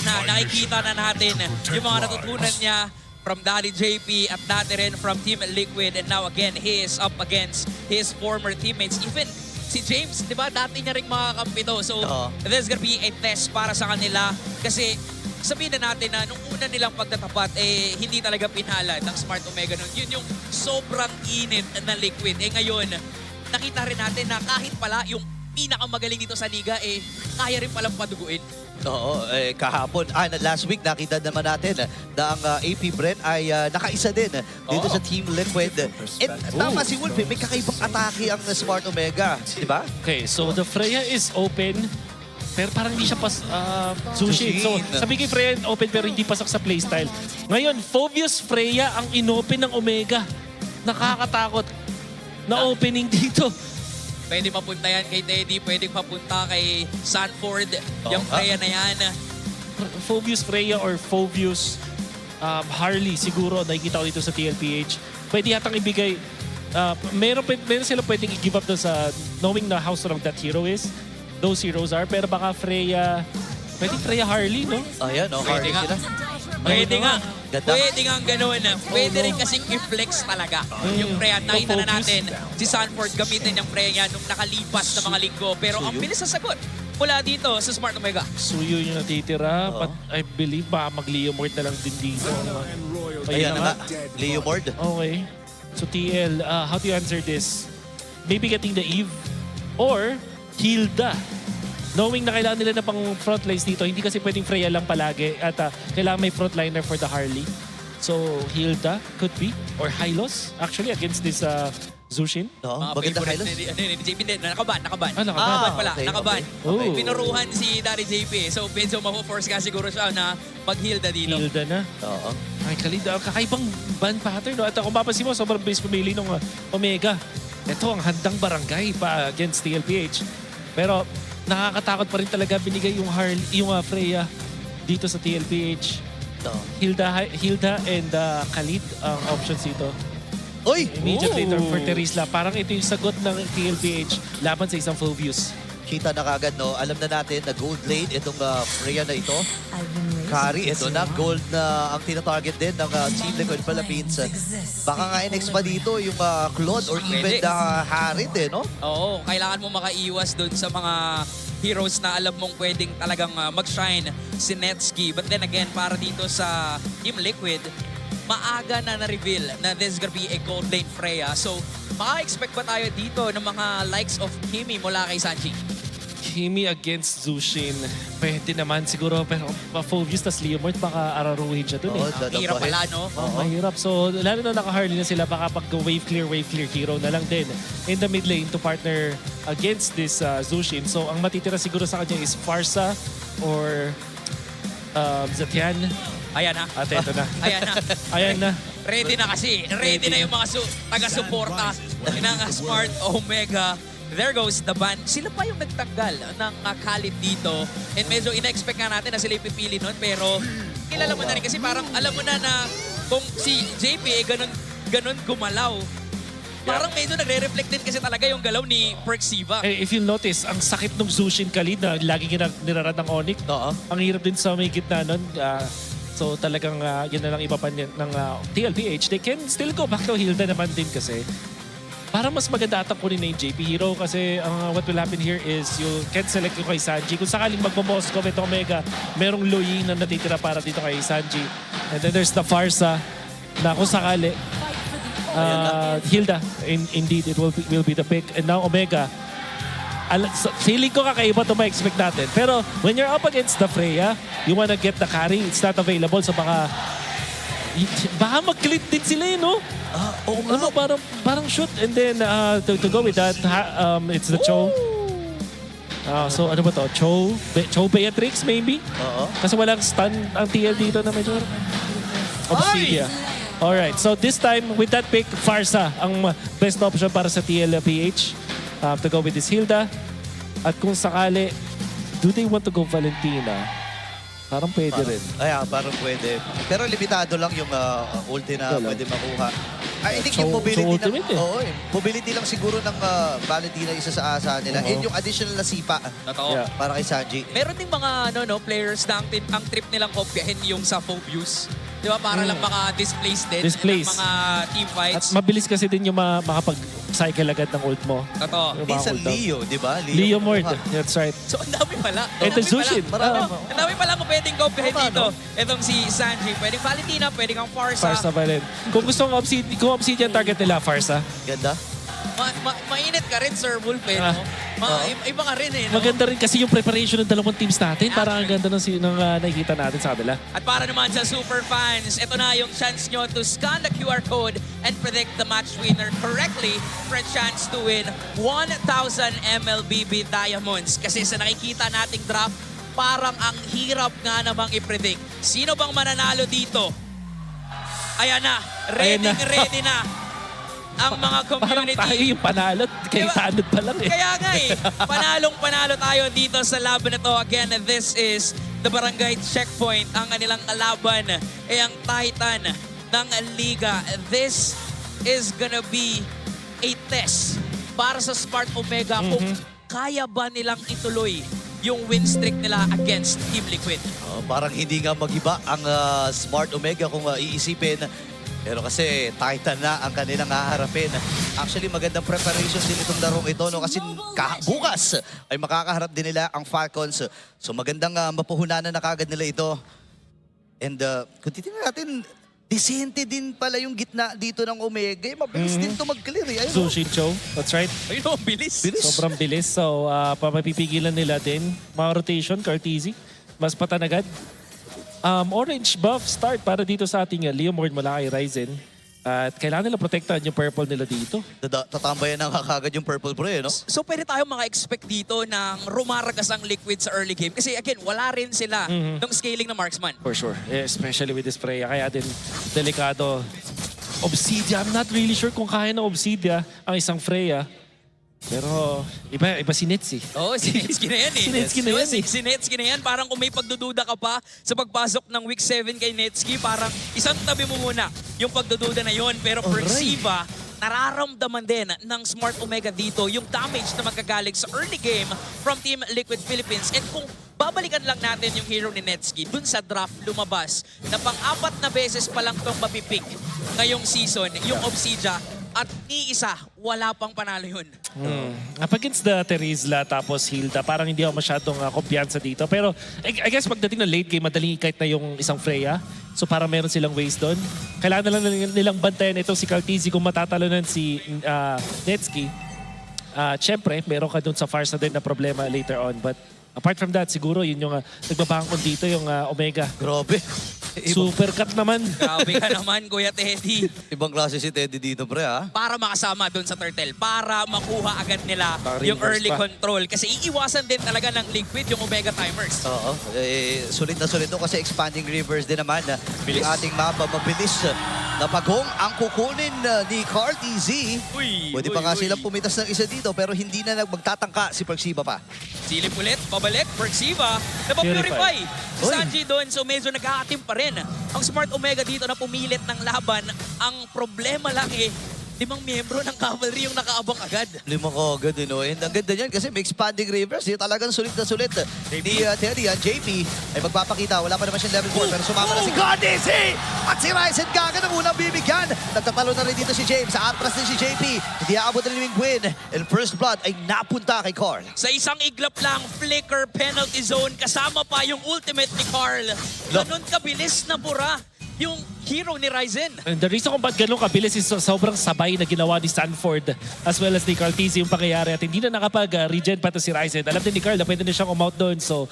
na nakikita na natin yung mga natutunan niya from Daddy JP at dati rin from Team Liquid. And now again, he is up against his former teammates. Even si James, di ba, dati niya rin mga kampi to. So, this is gonna be a test para sa kanila. Kasi, sabihin na natin na nung una nilang pagtatapat, hindi talaga pinalad ng Smart Omega nun. Yun yung sobrang init na Liquid. Ngayon, nakita rin natin na kahit pala yung pinakamagaling dito sa liga, kaya rin palang paduguin. Oo, kahapon, last week nakita naman natin na ang AP Bren ay nakaisa din dito sa Team Liquid. And tama si Wolf, may kakaibang atake ang Smart Omega, di ba? Okay, so the Freya is open, pero parang hindi siya Zushin. So sabi kay Freya open pero hindi pasok sa playstyle. Ngayon, Phoveus Freya ang inopen ng Omega. Nakakatakot na opening dito. Pwede mapunta yan kay Teddy, pwede mapunta kay Sanford, yung Freya na yan. Phoveus Freya or Phoveus Harley siguro nakikita ko dito sa TLPH. Pwede yatang ibigay, meron sila pwedeng i-give up doon sa knowing na how strong that hero is. Those heroes are, pero baka Freya, pwede Freya Harley, no? Ayan, Harley sila. Pwede nga. Ganda. Pwede nga gano'n. Pwede rin kasing i-flex talaga. Yung Freya, nakita na natin si Sanford gamitin yung Freya niya nung nakalipas na mga linggo. Pero ang bilis sa sagot mula dito sa Smart Omega. Suyo yung natitira, but I believe baka mag-Leomord na lang din dito. Ayan na nga, Leomord. Okay. So TL, how do you answer this? Maybe getting the Eve or Hilda. Knowing na kailangan nila na pang frontlines dito, hindi kasi pwedeng Freya lang palagi at kailangan may frontliner for the Harley. So Hilda could be, or Hylos actually against this Zushin. No, maganda Hylos. JP din, nakaban. Nakaban Pala, okay, nakaban. okay. Pinuruhan si Daddy JP. So medyo mapo-force ka siguro siya na mag-Hilda dito. Hilda na. Oo. Ay, Khalid, kakaibang ban pattern. No? At kung mapapansin mo, sobrang base pumili ng Omega. Ito ang handang barangay pa against TLPH. Pero nakakatakot pa rin talaga binigay yung Freya dito sa TLPH. Hilda and Khalid ang options dito. Uy! Immediately for Terisla. Parang ito yung sagot ng TLPH laban sa isang Phoveus. Kita na kagad, no? Alam na natin na gold lane itong Freya na ito. Kari, ito na, gold na ang tinatarget din ng Team Liquid Philippines. Baka nga next pa dito yung Claude or even Harit, no? Oo, kailangan mo makaiwas doon sa mga heroes na alam mong pwedeng talagang mag-shine si Netsky. But then again, para dito sa Team Liquid, maaga na na-reveal na this is gonna be a gold lane Freya. So, maka-expect ba tayo dito ng mga likes of Kimi mula kay Sanji? Kimi against Zushin. Pwede naman siguro, pero Phoveus tas Leomord, baka araruhin siya dun Hirap pala, no? Mahirap. So, lalo na naka-Harley na sila, baka pag wave clear hero na lang din in the mid lane to partner against this Zushin. So, ang matitira siguro sa kanya is Farsa or Zetian. Ayan na. At eto na. Ayan na. Ayan na. Ready na kasi. Ready na yung mga taga-suporta ng Smart Omega. There goes the ban. Sila pa yung nagtanggal ng Khalid dito. And medyo ina-expect nga natin na sila ipipili nun. Pero kilala mo na rin kasi parang alam mo na na kung si JP ganun gumalaw. Parang medyo nagre-reflect din kasi talaga yung galaw ni Perxiva. If you'll notice, ang sakit ng Zushin Khalid na lagi nirarad ng Onyx. Ang hirap din sa may gitna nun. So talagang yun na lang iba pa ng TLPH. They can still go back to Hilda naman din kasi. Para mas maganda atang kunin na yung JP Hero kasi what will happen here is you can select yung kay Sanji. Kung sakaling magmamosco ito Omega, merong Luyi na natitira para dito kay Sanji. And then there's the Farsa na kung sakali, Hilda, indeed, it will be the pick. And now Omega, feeling ko kakaiba ito ma-expect natin. Pero when you're up against the Freya, you wanna get the carry, it's not available. So baka mag-clip din sila no? Parang shoot. And then to go with that, it's the Cho. So ano ba to? Cho Beatrix maybe? Kasi walang stun ang TL dito na medyo Obsidia. Alright, so this time with that pick, Farsa ang best option para sa TLPH to go with this Hilda. At kung sakali, do they want to go Valentina? Parang pwede rin. Parang pwede. Pero limitado lang yung ulti na pwede makuha. I think So- yung mobility so ultimate ng, eh. oo, mobility lang siguro ng Valentina isa sa asa nila. And yung additional na sipa Totoo. Yeah. para kay Sanji. Meron ding mga players na ang trip nilang kopyahin yung sa Phobius. Di ba? Para lang maka-displace din Displace. ng mga team At fights. mabilis kasi din yung makapag-cycle agad ng ult mo. Totoo. Yung mga Minsan cooldown. Leo, di ba? Leo Mord. Kuha. That's right. So, ang dami pala. Ito, Ang dami Zushin. pala. Marami. Oo, ang dami pala kung pwedeng kopyahin Oo, dito. Itong si Sanji. Pwedeng Valentina, pwedeng ang Farsa. Farsa pa rin. Kung gusto ng Obsidian target nila, Farsa. Ganda. Mainit ka rin, Sir Wolf, eh, Ah. no? Iba ka rin, eh, no? Maganda rin kasi yung preparation ng dalawang teams natin. Parang ang ganda ng nakikita natin sa kabila. At para naman sa super fans, ito na yung chance nyo to scan the QR code and predict the match winner correctly for a chance to win 1,000 MLBB Diamonds. Kasi sa nakikita nating draft, parang ang hirap nga namang i-predict. Sino bang mananalo dito? Ayan na, Ayan na. ready na ang mga Parang community. tayo yung panalo. Kay Diba? Tanod pa lang eh. Kaya nga eh, panalong-panalo tayo dito sa laban na to. Again, this is the Barangay Checkpoint. Ang kanilang kalaban ay ang Titan ng Liga. This is gonna be a test para sa Smart Omega kung kaya ba nilang ituloy yung win streak nila against Team Liquid. Parang hindi nga magiba ang Smart Omega kung iisipin. Pero kasi Titan na ang kanilang haharapin. Actually, magandang preparation din itong larong ito. No? Kasi bukas ay makakaharap din nila ang Falcons. So magandang mapuhunanan na kagad nila ito. And kung titignan natin, disente din pala yung gitna dito ng Omega. Mabilis din ito mag-clear. Eh. Ayun, Sushin Cho. That's right. Ayun o, bilis. Sobrang bilis. So, papapipigilan nila din. Mga rotation, Cartesi. Mas patanagad. Orange buff start para dito sa ating Leo Mord mula kay Ryzen. At kailangan nila protektahan yung purple nila dito. tatambayan na kagad yung Purple Pre, no? So pwede tayong mga expect dito ng rumaragas ang Liquid sa early game. Kasi again, wala rin sila ng scaling na marksman. For sure. Especially with this Freya. Kaya din delikado. Obsidia. I'm not really sure kung kaya ng Obsidia ang isang Freya. Pero iba si Nets eh. Oo, si Netsky na yan eh. Si Netsky na yan eh. Si Netsky na yan. Parang kung may pagdududa ka pa sa pagpasok ng week 7 kay Netsky, parang isang tabi mo muna yung pagdududa na yon. Pero Persiva, nararamdaman din ng Smart Omega dito yung damage na magagaling sa early game from Team Liquid Philippines. And kung babalikan lang natin yung hero ni Netsky, dun sa draft lumabas na pang-apat na beses pa lang itong mapipick ngayong season, yung Obsidia. At ni isa, wala pang panalo yun. Up against the Terizla tapos Hilda, parang hindi ako masyadong kumpiyansa dito. Pero I guess pagdating ng late game, madaling ikait na yung isang Freya. So parang meron silang ways doon. Kailangan na lang nilang bantayan itong si Cartesi kung matatalonan si Netsky. Siyempre, meron ka doon sa Farsa din na problema later on. But apart from that, siguro yun yung nagbabangkon dito yung Omega. Grabe. Super cut naman. Grabe ka naman, Kuya Teddy. Ibang klase si Teddy dito, pre, ha? Para makasama doon sa Turtle, para makuha agad nila Parang yung reverse early pa. control. Kasi iiwasan din talaga ng Liquid yung Omega Timers. Oo. Sulit na sulit to kasi expanding rivers din naman. Bilis. Yung ating mapa, mabilis na pagong ang kukunin ni Carty Z. Uy, Pwede pa nga silang pumitas ng isa dito pero hindi na magtatangka si Persiba pa. Silip ulit, pabalik, Persiva, napapurify. Uy. Sanji doon, so medyo nag-aatim pa rin. Ang Smart Omega dito na pumilit ng laban. Ang problema lang 5 miyembro ng cavalry yung nakaabang agad. 5 ko agad, no? And ang ganda niyan kasi may expanding rivers. Yung talagang sulit na sulit. Ni Teddy, JP ay magpapakita. Wala pa naman siyang level 4 pero sumama na si Carty Z! At si Ryzen Gaga ng unang bibigyan. Nagtatalo na rin dito si James. Atras din si JP. Hindi aabot na ni Win. And first blood ay napunta kay Carl. Sa isang iglap lang, flicker, penalty zone, kasama pa yung ultimate ni Carl. Ganun kabilis na bura yung hero ni Ryzen. And the reason kung ba't ganun kabilis is sobrang sabay na ginawa ni Sanford as well as ni Cartesi yung pangyayari at hindi na nakapag-regen pa to si Ryzen. Alam din ni Carl na pwede na siyang umout doon. So,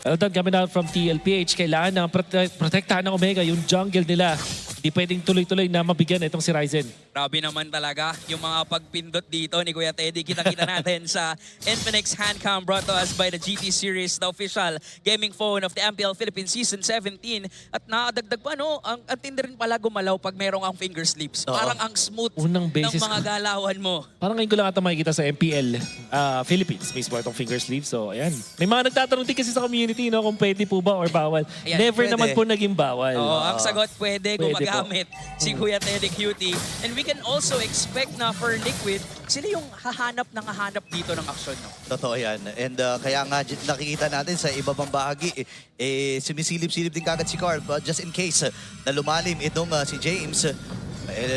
well done coming out from TLPH. Kailangan na protektahan ng Omega yung jungle nila. Hindi pwedeng tuloy-tuloy na mabigyan itong si Ryzen. Grabe naman talaga yung mga pagpindot dito ni Kuya Teddy. Kita-kita natin sa Infinix Handcam brought to us by the GT Series, the official gaming phone of the MPL Philippines Season 17. At nakadagdag pa, no? Ang tindi rin pala gumalaw pag merong ang finger slips. Oo. Parang ang smooth Unang ng beses mga galawan mo. Parang ngayon ko lang ata makikita sa MPL Philippines. Mismo itong finger sleeve. So, ayan. May mga nagtatanong din kasi sa community, no, kung pwede po ba or bawal. Ayan, Never pwede. naman po naging bawal. Oo, ang sagot pwede Pwede gumagamit si Kuya Teddy Cutie. And we we can also expect na for Liquid, sila yung hahanap dito ng aksyon. No? Totoo yan. And kaya nga nakikita natin sa iba pang bahagi, sumisilip-silip din kagad si Carl. But just in case na lumalim itong si James,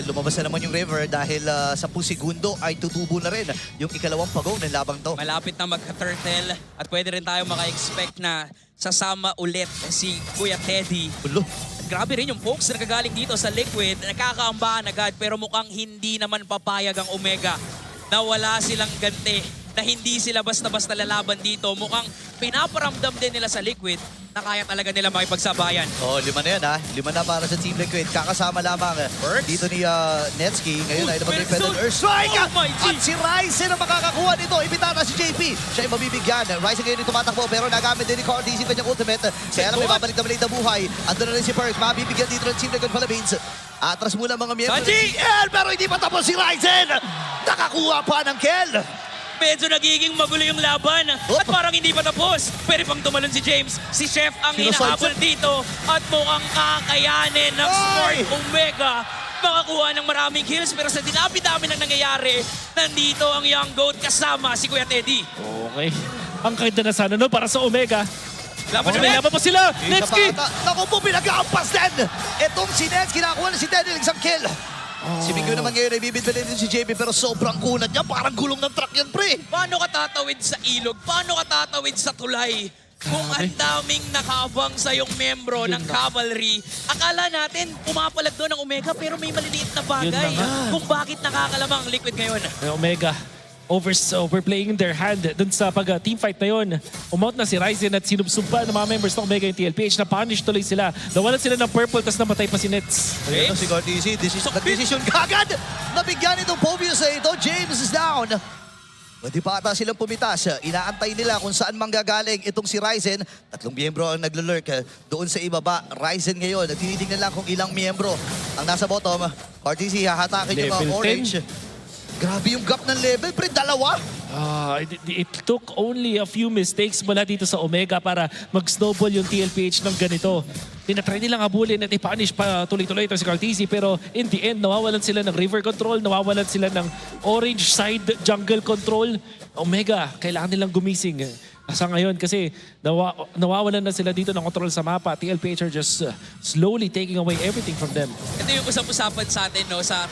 lumabas na naman yung River dahil 10 segundo ay tutubo na rin yung ikalawang pagong ng labang to. Malapit na magka-turtle at pwede rin tayo maka-expect na sasama ulit si Kuya Teddy. Ulo. Grabe rin yung folks na nagagaling dito sa Liquid. Nakakaambahan agad pero mukhang hindi naman papayag ang Omega na wala silang ganti, na hindi sila basta-basta lalaban dito. Mukhang pinaparamdam din nila sa Liquid na kaya talaga nila makipagsabayan. Oh, 5 na yan ha. 5 na para sa Team Liquid. Kakasama lamang dito ni Netsky. Ngayon ay naman yung Pedal Earth Strike. Oh my G! At si Ryzen ang makakakuha nito. Imbitana si JP. Siya ay mabibigyan. Ryzen ngayon yung tumatakbo pero nagamit din ni Cordy yung kanyang ultimate. Kaya lang may babalik na maliit na buhay. Andun na rin si Perks. Mabibigyan dito ng Team Liquid Philippines. Atras muna mga miyembro ng Sanji! TL pero hindi pa tapos si Ryzen. Nakakuha pa ng kill. Medyo nagiging magulo yung laban at parang hindi pa tapos. Pwede pang tumalon si James. Si Chef ang hinahabol dito at mukhang kakayanin ng Sport Omega makakuha ng maraming kills. Pero sa dinabi-dami ng nangyayari, nandito ang Young Goat kasama si Kuya Teddy. Okay. Ang kaganda na sana no para sa Omega. Laban May ulit. laban pa sila. Netsky! Naku po, pinag-aampas din. Itong si Netsky nakakuha na si Teddy ng isang kill. Si Mingyu naman ngayon ay bibidbalin din si JP pero sobrang kunat niya. Parang gulong ng truck yan, pre. Paano ka tatawid sa ilog? Paano ka tatawid sa tulay? Kung ang daming nakaabang sa yung membro ng Cavalry, akala natin pumapalag doon ang Omega pero may maliliit na bagay Yun na nga. kung bakit nakakalabang Liquid ngayon. May Omega overplaying their hand dun sa pag-teamfight na yun. Umount na si Ryzen at sinubsumpa ng mga members ng Omega yung TLPH. Na-punish tuloy sila. Nawalan sila ng purple tapos namatay pa si Nets. Ito si Cortisi, nag-decision kagad. Nabigyan itong Pobius na ito. James is down. Pwede pa ata silang pumitas. Inaantay nila kung saan manggagaling itong si Ryzen. 3 miyembro ang naglalurk doon sa ibaba. Ryzen ngayon, tinitingnan lang kung ilang miyembro ang nasa bottom. Cortisi, hahatakin yung mga Level 10. orange. Grabe yung gap ng level, pre. 2. It took only a few mistakes mula dito sa Omega para mag-snowball yung TLPH ng ganito. Tinatry nilang habulin at i-punish pa tuloy-tuloy ito si Cartesi pero in the end, nawawalan sila ng river control, nawawalan sila ng orange side jungle control. Omega, kailangan nilang gumising. Sa ngayon kasi nawawalan na sila dito ng control sa mapa. TLPH are just slowly taking away everything from them. Ito yung usap-usapan sa atin no, sa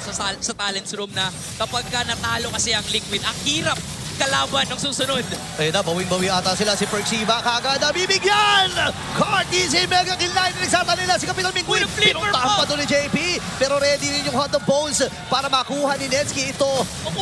talents room na kapag ka natalo kasi ang Liquid, ang hirap kalaban ng susunod. Ayun na, bawing-bawi ata sila si Perksiva. Kagad na bibigyan! Cortisi, mega kill line. Nagsata nila si Kapitan Mingwin. Pinuntahan pa doon ni JP. Pero ready rin yung Hot of Bones para makuha ni Netsky ito.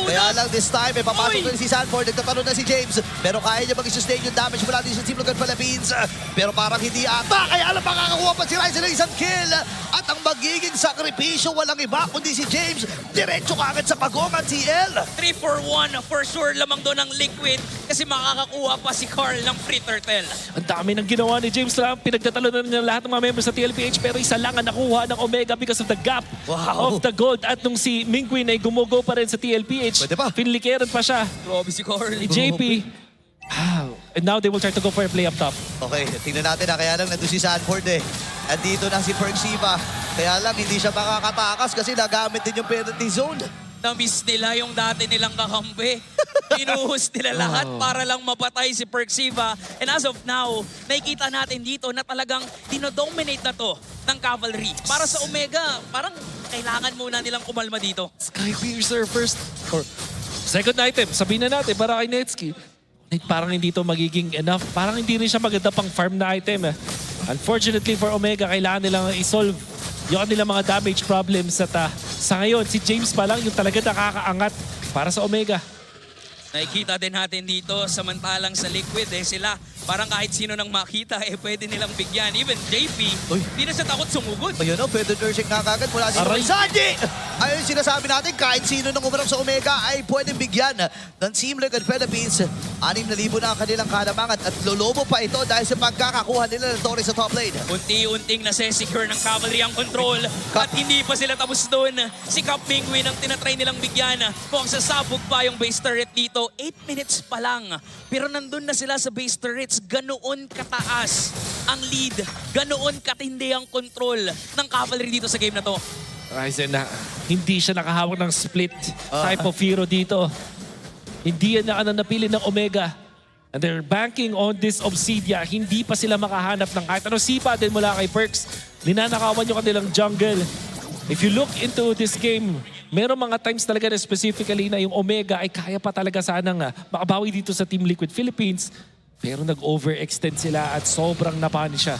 Kaya lang this time, papasok na si Sanford. Nagtatanong na si James. Pero kaya niya mag-sustain yung damage mula din sa Team Liquid Philippines. Pero parang hindi ata. Kaya lang makakakuha pa si Ryzen ng isang kill. At ang magiging sakripisyo, walang iba kundi si James. Diretso kagad sa pagongan TL. 3 for 1 for sure lamang doon ng Liquid kasi makakakuha pa si Carl ng free turtle. Ang dami ng ginawa ni James Lam. Pinagtatalunan niya lahat ng mga members sa TLPH pero isa lang ang nakuha ng Omega because of the gap of the gold. At nung si Mingwin ay gumugo pa rin sa TLPH, Pwede pa. pinlikeran pa siya Grabe si Carl. ni JP. And now they will try to go for a play up top. Okay, tingnan natin na kaya lang nandun si Sanford eh. At dito na si Perksiva. Kaya lang hindi siya makakatakas kasi nagamit din yung penalty zone. Na-miss nila yung dati nilang kakampi. Pinuhos nila lahat para lang mapatay si Perksiva. And as of now, nakikita natin dito na talagang dinodominate na to ng Cavalry. Para sa Omega, parang kailangan muna nilang kumalma dito. Skypiercer first. Or second item, sabihin na natin para kay Netsky. Parang hindi to magiging enough. Parang hindi rin siya maganda pang farm na item. Unfortunately for Omega, kailangan nilang isolve yung kanilang mga damage problems at sa ngayon, si James pa lang yung talaga nakakaangat para sa Omega. Nakikita din natin dito, samantalang sa Liquid sila parang kahit sino nang makita pwede nilang bigyan. Even JP, hindi na siya takot sumugod. Ayun o, pwede nursing na kagad mula dito kay Aray. Sanji! Ayun sinasabi natin, kahit sino nang umarap sa Omega ay pwedeng bigyan ng Team Liquid Philippines. 6,000 na ang kanilang kalamangan at lolobo pa ito dahil sa pagkakakuha nila ng Torres sa top lane. Unti-unting nase-secure ng Cavalry ang control at hindi pa sila tapos doon. Si Cap Mingwin ang tinatry nilang bigyan. Kung sasabog pa yung base turret dito, 8 minutes pa lang. Pero nandun na sila sa base turrets. Ganoon kataas ang lead. Ganoon katindi ang control ng Cavalry dito sa game na to. Ryzen na hindi siya nakahawak ng split type of hero dito. Hindi yan na napili ng Omega. And they're banking on this Obsidia. Hindi pa sila makahanap ng kahit ano sipa din mula kay Perks. Ninanakawan yung kanilang jungle. If you look into this game, meron mga times talaga na specifically na yung Omega ay kaya pa talaga sanang makabawi dito sa Team Liquid Philippines. Pero nag-overextend sila at sobrang napani siya.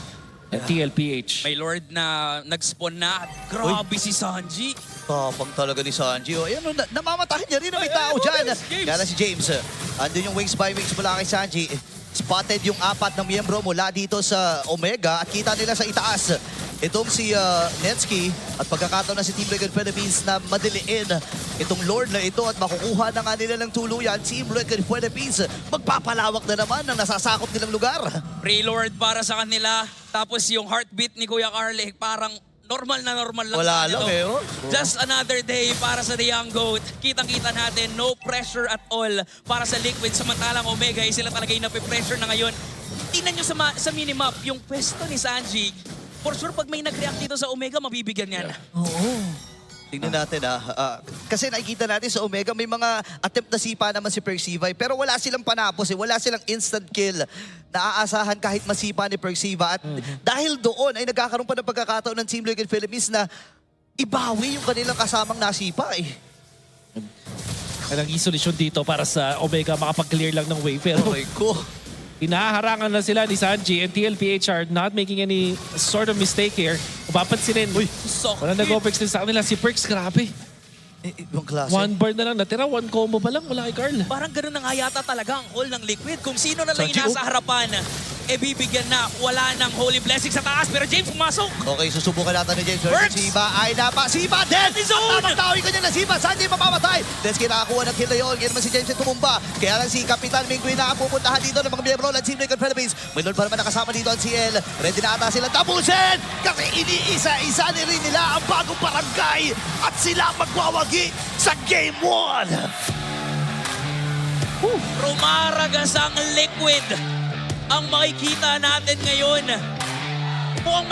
At TLPH. May Lord na nag-spawn na. Grabe si Sanji. Tapang talaga ni Sanji. Oh, ayan, namamatahin niya rin na may tao dyan. Kaya na si James. Andun yung wings by wings mula kay Sanji. Spotted yung 4 na miyembro mula dito sa Omega at kita nila sa itaas. Itong si Netsky at pagkakataon na si Team Liquid Philippines na madiliin itong Lord na ito at makukuha na nga nila ng tuluyan. Team Liquid Philippines magpapalawak na naman ng nasasakop nilang lugar. Pre-Lord para sa kanila. Tapos yung heartbeat ni Kuya Carly, parang normal lang. Wala sa lang kanila. eh. Oh. Just another day para sa The Young Goat. Kitang-kita natin, no pressure at all para sa Liquid. Samantalang Omega, sila talaga yung nape-pressure na ngayon. Tingnan nyo sa minimap, yung pwesto ni Sanji. For sure, pag may nag-react dito sa Omega, mabibigyan yan. Tingnan natin kasi nakikita natin sa Omega may mga attempt na sipa naman si Perksivay pero wala silang panapos wala silang instant kill na aasahan kahit masipa ni Perksiva at dahil doon ay nagkakaroon pa ng pagkakataon ng Team Liquid Philippines na ibawi yung kanilang kasamang nasipa Ang isolusyon dito para sa Omega makapag-clear lang ng wave. Pero Okay ko. hinaharangan na sila ni Sanji and TLPH are not making any sort of mistake here. Kung papansinin, walang nag-opex din sa kanila. Si Perks, grabe. Ibang klase. One bar na lang natira, one combo pa lang mula kay Carl. Parang ganun na nga yata talaga ang call ng Liquid. Kung sino na lang Sanji, yung nasa harapan, bibigyan na. Wala ng holy blessing sa taas. Pero James, pumasok. Okay, susubukan natin ni James. Works! Sipa ay napasipa din! Tamang tao yung kanya na sipa. Sanji mamamatay. Densky nakakuha ng kill na yun. Ngayon naman si James yung tumumba. Kaya lang si Kapitan Mingui na ang pupuntahan dito ng mga miyembro ng Team Liquid Philippines. May Lord pa naman nakasama dito ang CL. Ready na ata silang tapusin! Kasi iniisa-isa rin nila ang bagong barangay at sila magwawagi sa Game 1! Rumaragas ang Liquid. Ang makikita natin ngayon. Mukhang